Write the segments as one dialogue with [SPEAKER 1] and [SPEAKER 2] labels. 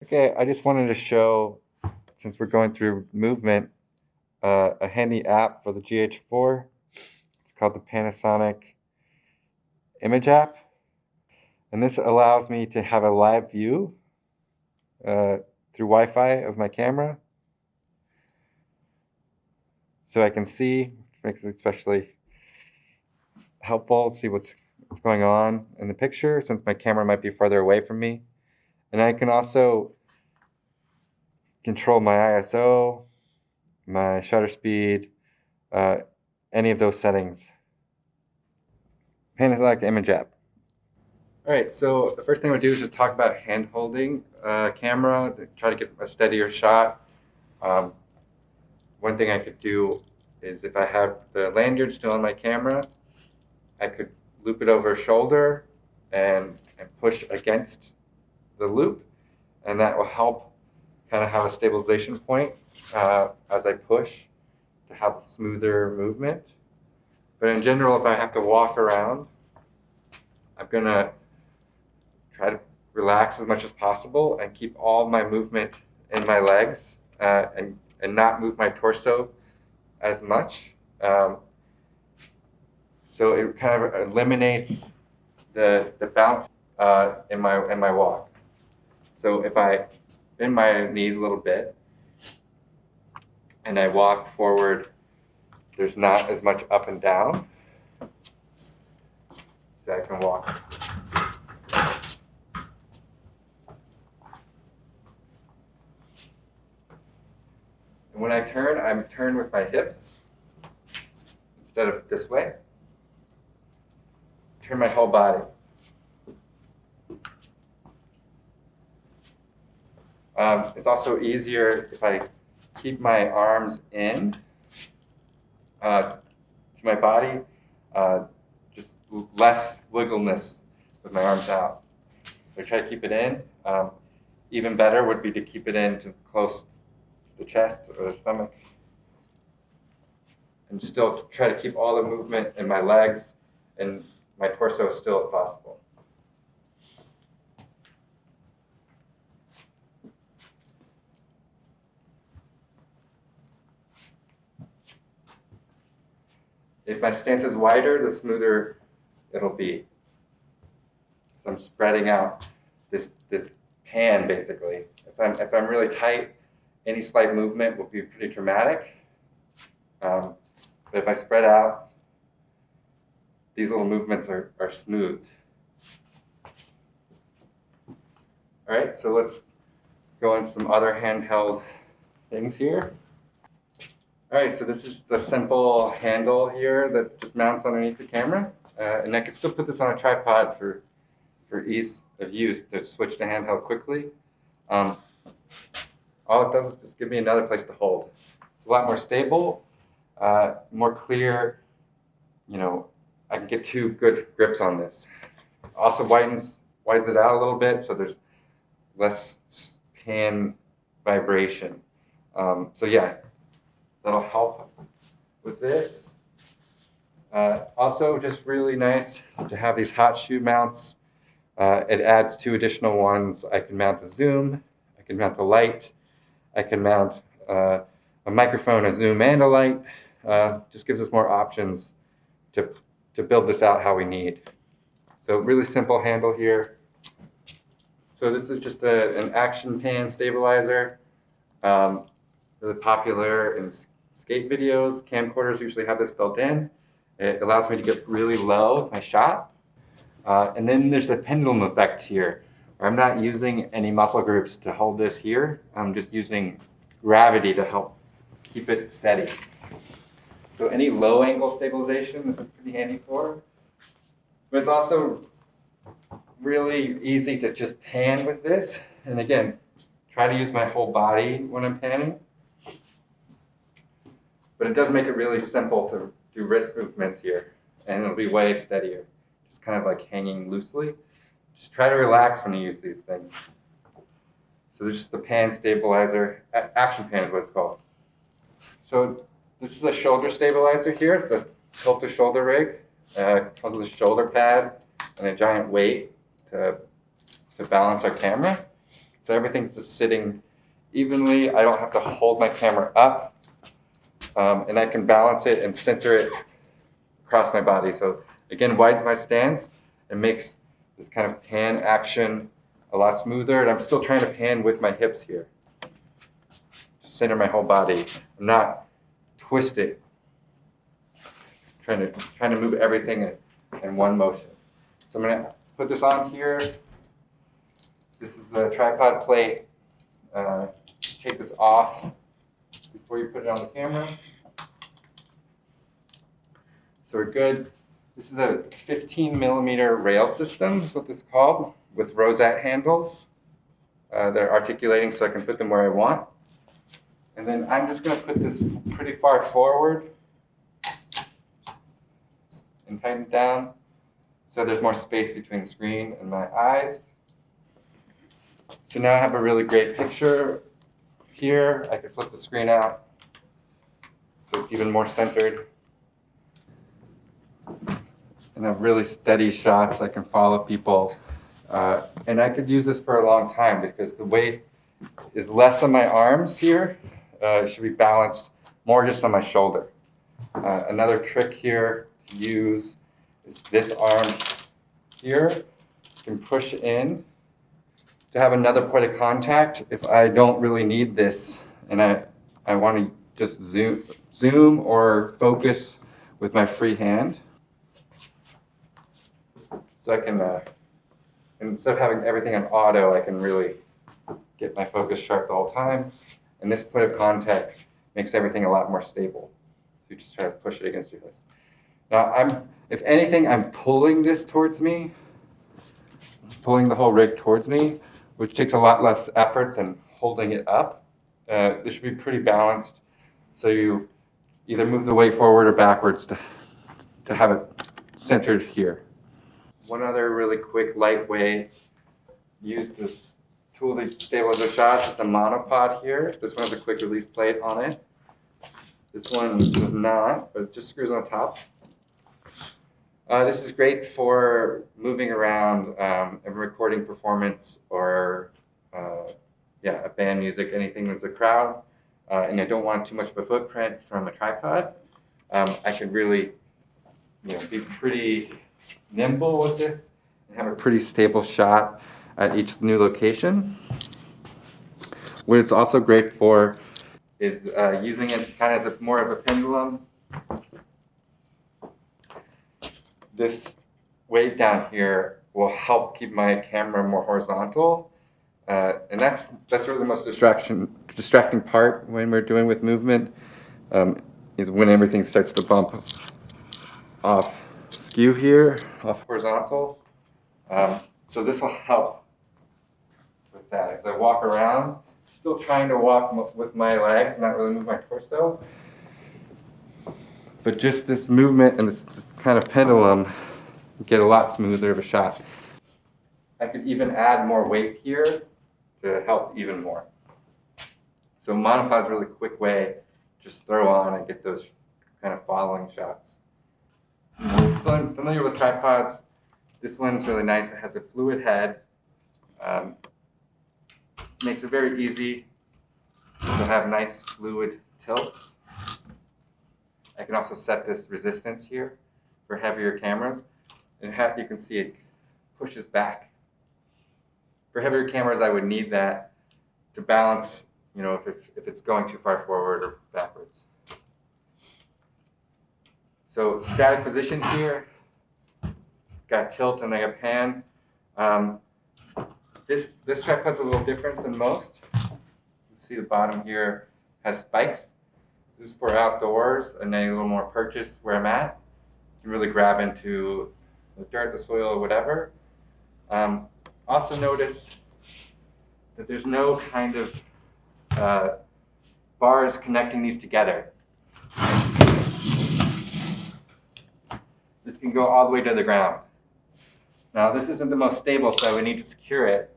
[SPEAKER 1] Okay, I just wanted to show, since we're going through movement, a handy app for the GH4. It's called the Panasonic Image app. And this allows me to have a live view through Wi-Fi of my camera. So I can see, which makes it especially helpful, see what's going on in the picture, since my camera might be farther away from me. And I can also control my ISO, my shutter speed, any of those settings. Panasonic Image app. All right, so the first thing we'll do is just talk about hand holding camera to try to get a steadier shot. One thing I could do is, if I have the lanyard still on my camera, I could loop it over a shoulder and push against the loop, and that will help kind of have a stabilization point as I push to have a smoother movement. But in general, if I have to walk around, I'm gonna try to relax as much as possible and keep all my movement in my legs and not move my torso as much. So it kind of eliminates the bounce in my walk. So if I bend my knees a little bit and I walk forward, there's not as much up and down. So I can walk. And when I turn, I'm turned with my hips instead of this way. Turn my whole body. It's also easier if I keep my arms in to my body, just less wiggleness with my arms out. So I try to keep it in. Even better would be to keep it in to close to the chest or the stomach. And still try to keep all the movement in my legs and my torso as still as possible. If my stance is wider, the smoother it'll be. So I'm spreading out this pan basically. If I'm really tight, any slight movement will be pretty dramatic. But if I spread out, these little movements are smooth. All right, so let's go into some other handheld things here. All right, so this is the simple handle here that just mounts underneath the camera. And I can still put this on a tripod for ease of use to switch to handheld quickly. All it does is just give me another place to hold. It's a lot more stable, more clear. I can get two good grips on this. Also widens it out a little bit, so there's less hand vibration. So yeah, that'll help with this. Also, just really nice to have these hot shoe mounts. It adds two additional ones. I can mount a zoom, I can mount a light, I can mount a microphone, a zoom, and a light. Just gives us more options to build this out how we need. So really simple handle here. So this is just an action pan stabilizer. Really popular in skate videos. Camcorders usually have this built in. It allows me to get really low with my shot. And then there's a pendulum effect here, where I'm not using any muscle groups to hold this here. I'm just using gravity to help keep it steady. So any low angle stabilization, this is pretty handy for. But it's also really easy to just pan with this. And again, try to use my whole body when I'm panning. But it does make it really simple to do wrist movements here, and it'll be way steadier. Just kind of like hanging loosely. Just try to relax when you use these things. So this is the pan stabilizer. Action pan is what it's called. So this is a shoulder stabilizer here. It's a tilt-to-shoulder rig. Comes with a shoulder pad and a giant weight to balance our camera. So everything's just sitting evenly. I don't have to hold my camera up. And I can balance it and center it across my body. So again, widens my stance and makes this kind of pan action a lot smoother. And I'm still trying to pan with my hips here. Just center my whole body. I'm not twisting. Trying to move everything in one motion. So I'm gonna put this on here. This is the tripod plate. Take this off before you put it on the camera. So we're good. This is a 15 millimeter rail system, is what this is called, with rosette handles. They're articulating so I can put them where I want. And then I'm just gonna put this pretty far forward and tighten it down so there's more space between the screen and my eyes. So now I have a really great picture here. I can flip the screen out so it's even more centered. And have really steady shots that can follow people. And I could use this for a long time because the weight is less on my arms here. It should be balanced more just on my shoulder. Another trick here to use is this arm here. You can push in to have another point of contact if I don't really need this and I want to just zoom or focus with my free hand. So I can, instead of having everything on auto, I can really get my focus sharp the whole time. And this point of contact makes everything a lot more stable. So you just try to push it against your wrist. Now, if anything, I'm pulling this towards me, pulling the whole rig towards me, which takes a lot less effort than holding it up. This should be pretty balanced. So you either move the weight forward or backwards to have it centered here. One other really quick, light way, use this tool to stabilize the shot, is the monopod here. This one has a quick release plate on it. This one does not, but it just screws on the top. This is great for moving around and recording performance or a band music, anything with a crowd. And I don't want too much of a footprint from a tripod. I can really be pretty nimble with this and have a pretty stable shot at each new location. What it's also great for is using it kind of as more of a pendulum. This weight down here will help keep my camera more horizontal. And that's really the most distracting part when we're doing with movement, is when everything starts to bump off skew here, off horizontal. So this will help with that. As I walk around, still trying to walk with my legs, not really move my torso. But just this movement and this kind of pendulum get a lot smoother of a shot. I could even add more weight here to help even more. So monopod's a really quick way, just throw on and get those kind of following shots. If I'm familiar with tripods, this one's really nice. It has a fluid head. Makes it very easy to have nice fluid tilts. I can also set this resistance here for heavier cameras. And you can see it pushes back. For heavier cameras, I would need that to balance, if it's going too far forward or backwards. So static positions here, got tilt and I got pan. This tripod's a little different than most. You see the bottom here has spikes. This is for outdoors and then a little more purchase where I'm at. You can really grab into the dirt, the soil, or whatever. Also notice that there's no kind of bars connecting these together. This can go all the way to the ground. Now this isn't the most stable, so we need to secure it.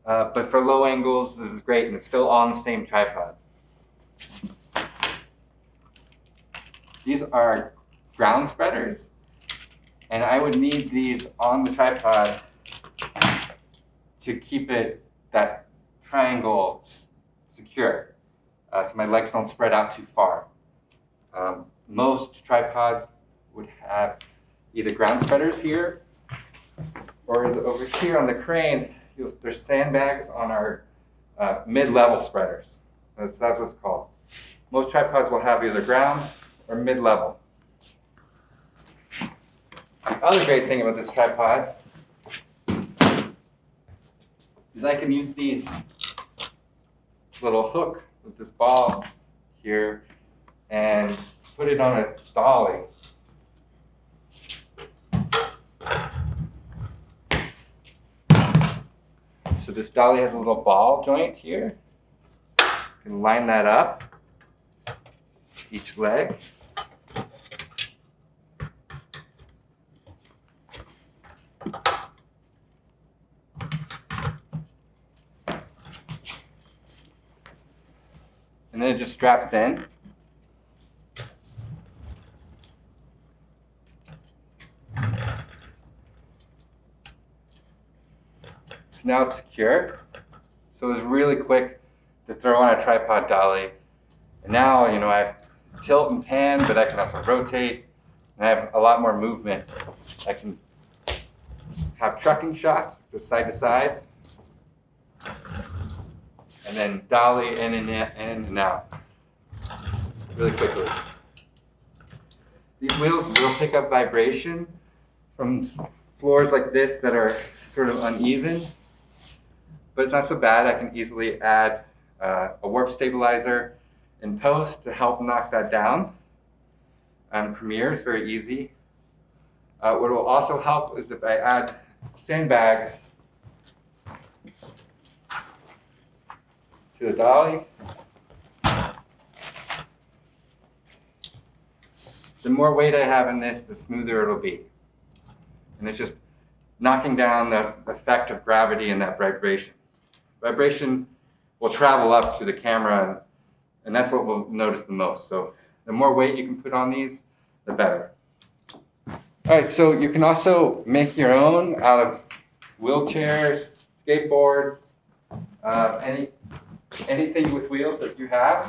[SPEAKER 1] But for low angles, this is great, and it's still on the same tripod. These are ground spreaders, and I would need these on the tripod to keep it that triangle secure, so my legs don't spread out too far. Most tripods would have either ground spreaders here, or over here on the crane, there's sandbags on our mid-level spreaders. That's what it's called. Most tripods will have either ground or mid-level. The other great thing about this tripod is I can use these little hook with this ball here and put it on a dolly. So this dolly has a little ball joint here. You can line that up, each leg. And then it just straps in. So now it's secure. So it was really quick to throw on a tripod dolly. And now, I have tilt and pan, but I can also rotate. And I have a lot more movement. I can have trucking shots, just side to side. And then dolly in and out really quickly. These wheels will pick up vibration from floors like this that are sort of uneven, but it's not so bad. I can easily add a warp stabilizer in post to help knock that down. On Premiere, it's very easy. What will also help is if I add sandbags to the dolly. The more weight I have in this, the smoother it'll be. And it's just knocking down the effect of gravity and that vibration. Vibration will travel up to the camera, and that's what we'll notice the most. So the more weight you can put on these, the better. All right, so you can also make your own out of wheelchairs, skateboards, anything with wheels that you have,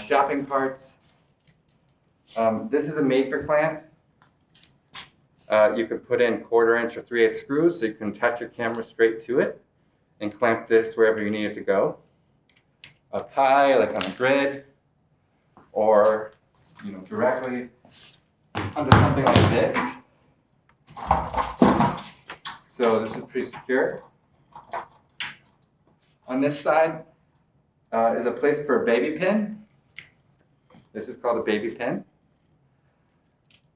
[SPEAKER 1] shopping carts. This is a maker clamp. You could put in 1/4 inch or 3/8 screws so you can attach your camera straight to it and clamp this wherever you need it to go. Up high, like on a grid, or directly under something like this. So this is pretty secure. On this side is a place for a baby pin. This is called a baby pin.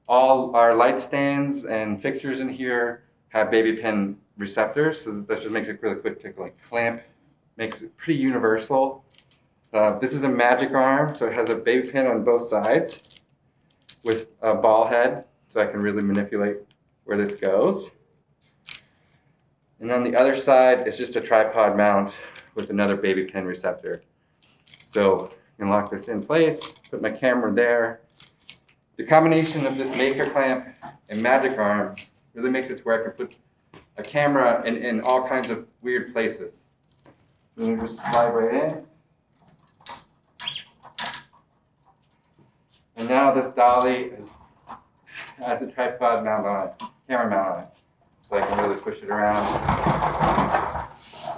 [SPEAKER 1] All our light stands and fixtures in here have baby pin receptors, so that just makes it really quick to clamp. Makes it pretty universal. This is a magic arm, so it has a baby pin on both sides with a ball head, so I can really manipulate where this goes. And on the other side, it's just a tripod mount with another baby pin receptor. So I can lock this in place, put my camera there. The combination of this maker clamp and magic arm really makes it to where I can put a camera in all kinds of weird places. And you just slide right in. And now this dolly has a tripod mount on it, camera mount on it. So I can really push it around.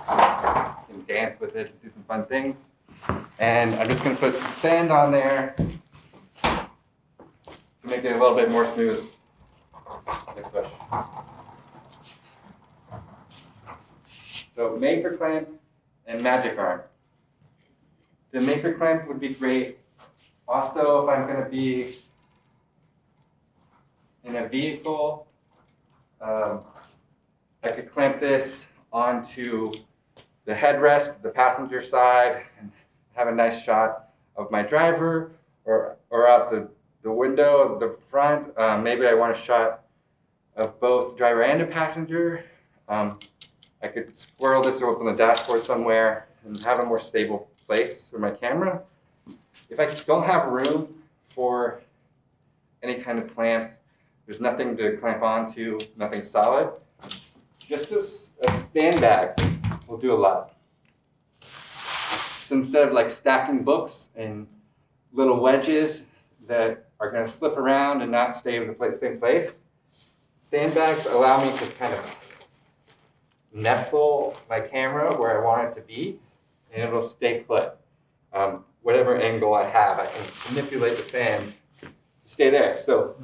[SPEAKER 1] I can dance with it, do some fun things. And I'm just going to put some sand on there to make it a little bit more smooth. Push. So maker clamp and magic arm. The maker clamp would be great. Also, if I'm going to be in a vehicle, I could clamp this onto the headrest, the passenger side, and have a nice shot of my driver, or out the window of the front. Maybe I want a shot of both driver and a passenger. I could squirrel this up on the dashboard somewhere and have a more stable place for my camera. If I don't have room for any kind of clamps, there's nothing to clamp onto, nothing solid, just a sandbag will do a lot. So instead of like stacking books in little wedges that are going to slip around and not stay in the same place, sandbags allow me to kind of nestle my camera where I want it to be, and it'll stay put. Whatever angle I have, I can manipulate the sand to stay there. So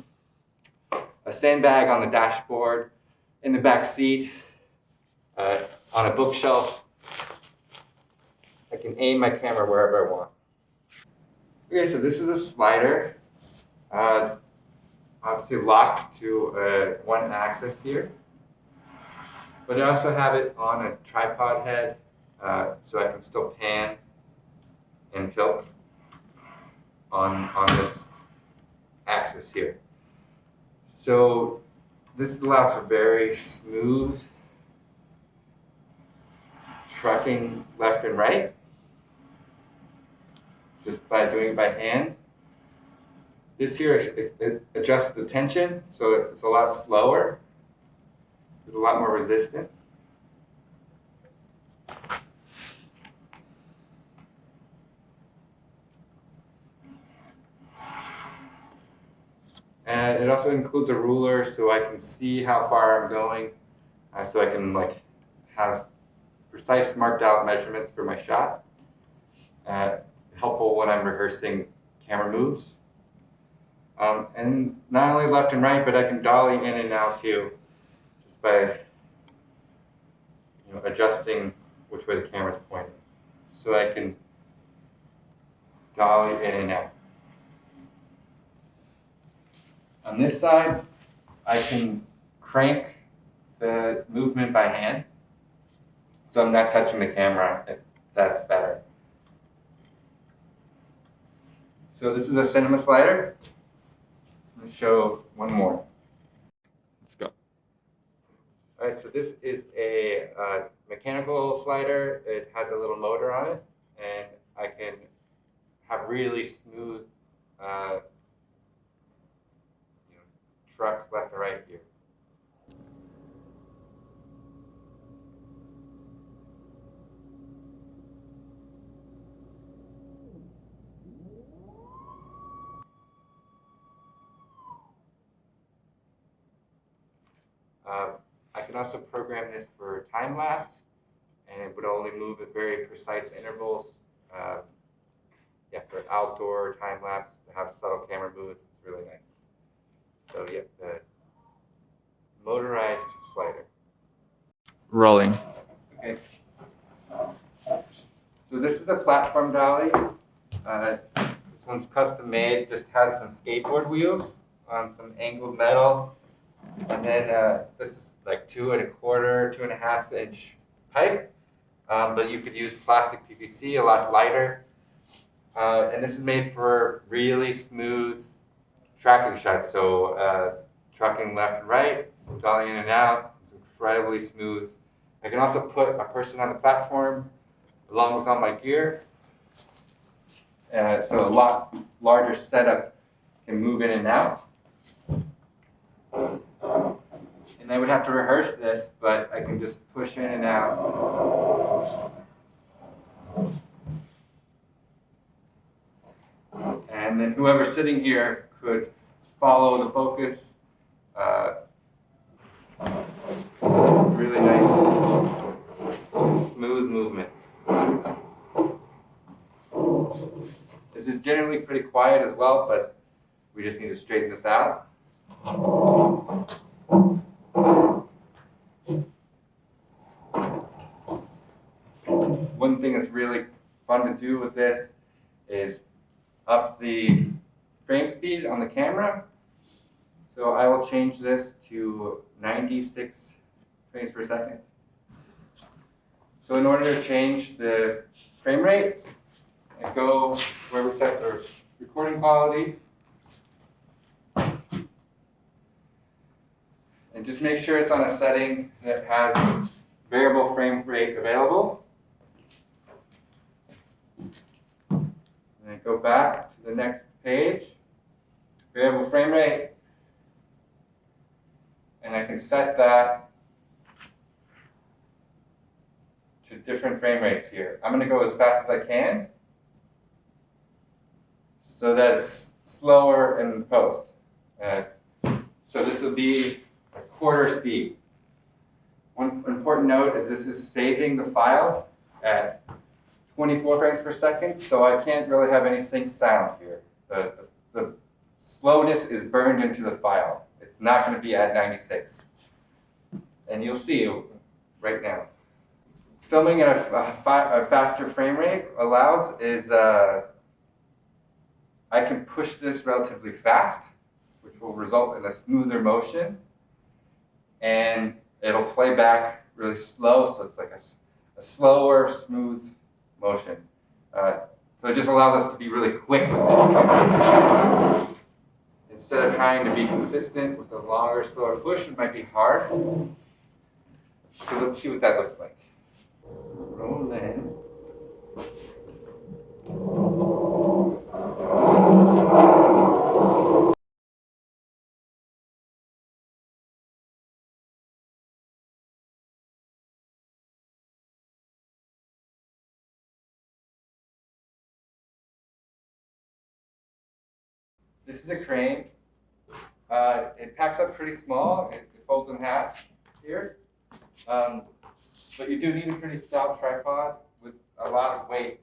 [SPEAKER 1] a sandbag on the dashboard, in the back seat, on a bookshelf. I can aim my camera wherever I want. Okay, so this is a slider, obviously locked to one axis here. But I also have it on a tripod head, so I can still pan and tilt on this axis here. So this allows for very smooth trucking left and right, just by doing it by hand. This here, it adjusts the tension, so it's a lot slower. There's a lot more resistance. And it also includes a ruler, so I can see how far I'm going, so I can like have precise marked out measurements for my shot. Helpful when I'm rehearsing camera moves. And not only left and right, but I can dolly in and out too, just by adjusting which way the camera's pointing. So I can dolly in and out. On this side, I can crank the movement by hand, so I'm not touching the camera, if that's better. So this is a cinema slider. Let's show one more. Let's go. All right, so this is a mechanical slider. It has a little motor on it, and I can have really smooth trucks left and right here. I can also program this for time lapse, and it would only move at very precise intervals. For outdoor time lapse, to have subtle camera moves, it's really nice. So yeah, the motorized slider. Rolling. Okay. So this is a platform dolly. This one's custom made. Just has some skateboard wheels on some angled metal. And then this is like 2 1/4, 2.5 inch pipe, but you could use plastic PVC, a lot lighter. And this is made for really smooth tracking shots. So trucking left and right, dollying in and out, it's incredibly smooth. I can also put a person on the platform along with all my gear. So a lot larger setup can move in and out. And I would have to rehearse this, but I can just push in and out. And then whoever's sitting here could follow the focus. Really nice, smooth movement. This is generally pretty quiet as well, but we just need to straighten this out. One thing that's really fun to do with this is up the frame speed on the camera. So I will change this to 96 frames per second. So in order to change the frame rate, I go where we set the recording quality. And just make sure it's on a setting that has variable frame rate available. And then go back to the next page, variable frame rate, and I can set that to different frame rates here. I'm going to go as fast as I can so that it's slower in post. So this will be a quarter speed. One important note is this is saving the file at 24 frames per second, so I can't really have any sync sound here. The slowness is burned into the file. It's not going to be at 96. And you'll see right now. Filming at a faster frame rate allows is I can push this relatively fast, which will result in a smoother motion, and it'll play back really slow, so it's like a slower, smooth motion. So it just allows us to be really quick with this. Instead of trying to be consistent with a longer, slower push, it might be hard. So let's see what that looks like. Roll in. This is a crane. It packs up pretty small. It folds in half here. But you do need a pretty stout tripod with a lot of weight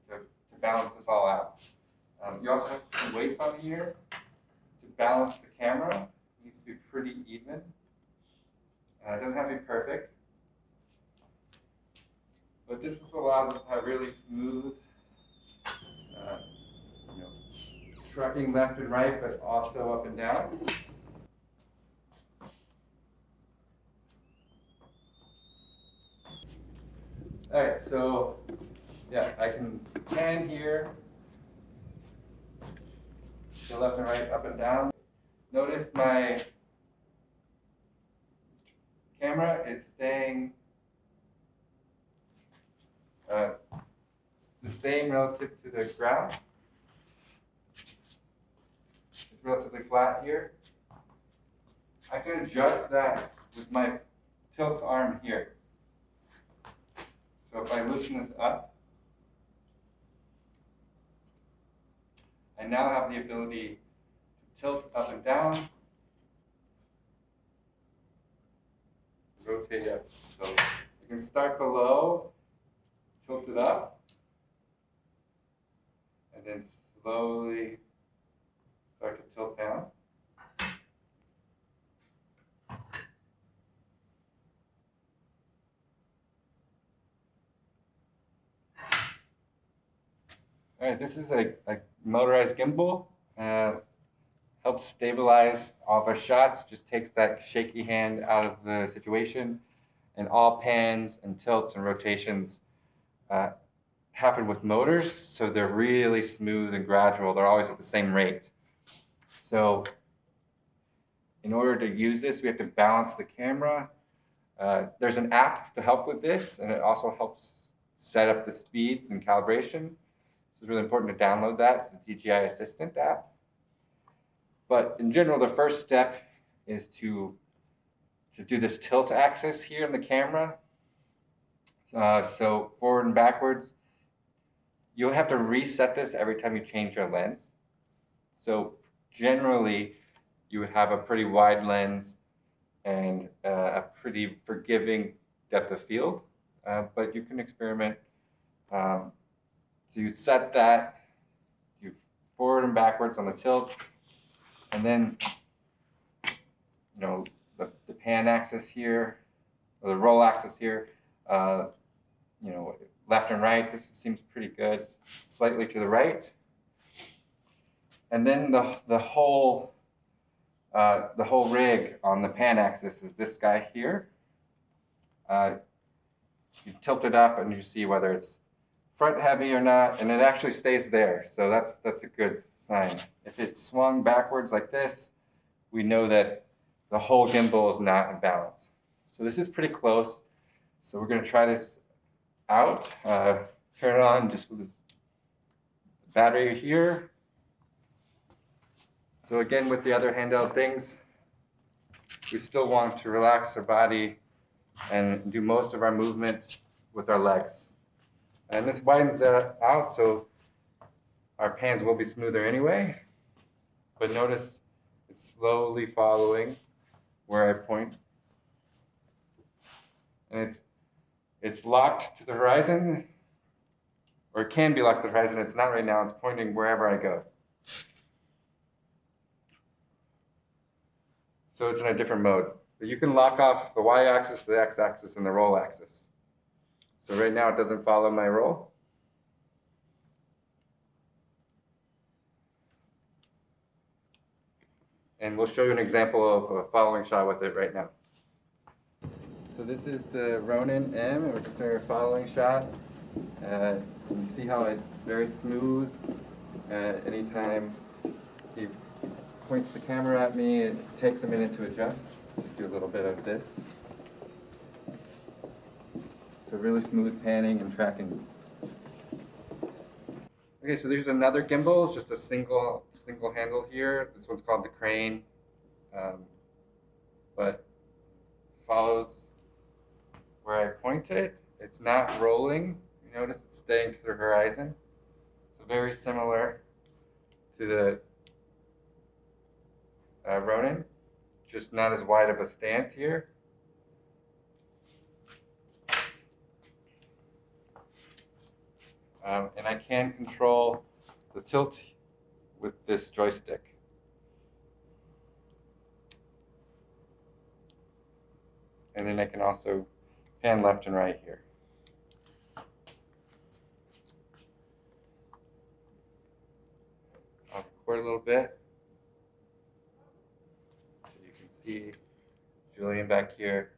[SPEAKER 1] to balance this all out. You also have to put weights on here to balance the camera. It needs to be pretty even. It doesn't have to be perfect. But this just allows us to have really smooth trucking left and right, but also up and down. All right, so yeah, I can pan here, go left and right, up and down. Notice my camera is staying the same relative to the ground. It's relatively flat here. I can adjust that with my tilt arm here. So if I loosen this up, I now have the ability to tilt up and down, rotate up. So I can start below, tilt it up, and then slowly start to tilt down. All right, this is a motorized gimbal. Helps stabilize all of our shots, just takes that shaky hand out of the situation. And all pans and tilts and rotations happen with motors, so they're really smooth and gradual. They're always at the same rate. So in order to use this, we have to balance the camera. There's an app to help with this, and it also helps set up the speeds and calibration. So it's really important to download that. It's the DJI Assistant app. But in general, the first step is to do this tilt axis here in the camera. So forward and backwards. You'll have to reset this every time you change your lens. So generally, you would have a pretty wide lens and a pretty forgiving depth of field, but you can experiment. So you set that, you forward and backwards on the tilt, and then the pan axis here, or the roll axis here, left and right. This seems pretty good. Slightly to the right, and then the whole rig on the pan axis is this guy here. You tilt it up and you see whether it's front heavy or not, and it actually stays there. So that's a good sign. If it's swung backwards like this, we know that the whole gimbal is not in balance. So this is pretty close. So we're going to try this out. Turn it on just with this battery here. So again, with the other handheld things, we still want to relax our body and do most of our movement with our legs. And this widens it out, so our pans will be smoother anyway. But notice it's slowly following where I point. And it's locked to the horizon, or it can be locked to the horizon. It's not right now. It's pointing wherever I go. So it's in a different mode. But you can lock off the y-axis, the x-axis, and the roll axis. So right now it doesn't follow my roll. And we'll show you an example of a following shot with it right now. So this is the Ronin M, which is our following shot. You can see how it's very smooth. Anytime he points the camera at me, it takes a minute to adjust. Just do a little bit of this. So really smooth panning and tracking. Okay, so there's another gimbal. It's just a single handle here. This one's called the Crane, but follows where I point it. It's not rolling. You notice it's staying to the horizon. So very similar to the Ronin, just not as wide of a stance here. And I can control the tilt with this joystick. And then I can also pan left and right here. I'll record a little bit so you can see Julian back here.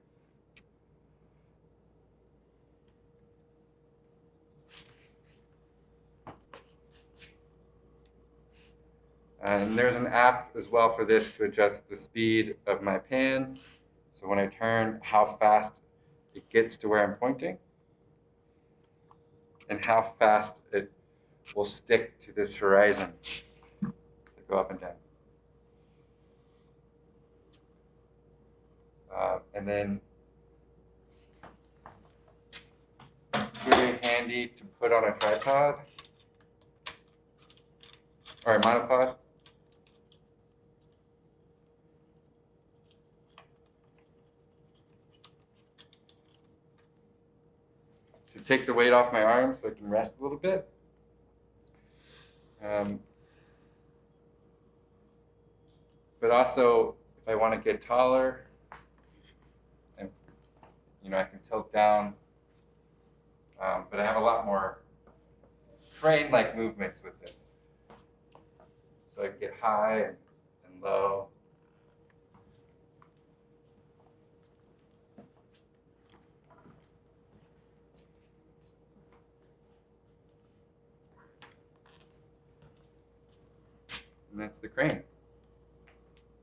[SPEAKER 1] And there's an app as well for this to adjust the speed of my pan. So when I turn, how fast it gets to where I'm pointing, and how fast it will stick to this horizon to go up and down. And then really handy to put on a tripod or a monopod. To take the weight off my arms so I can rest a little bit. But also, if I want to get taller, and I can tilt down. But I have a lot more crane-like movements with this. So I can get high and low. And that's the crane.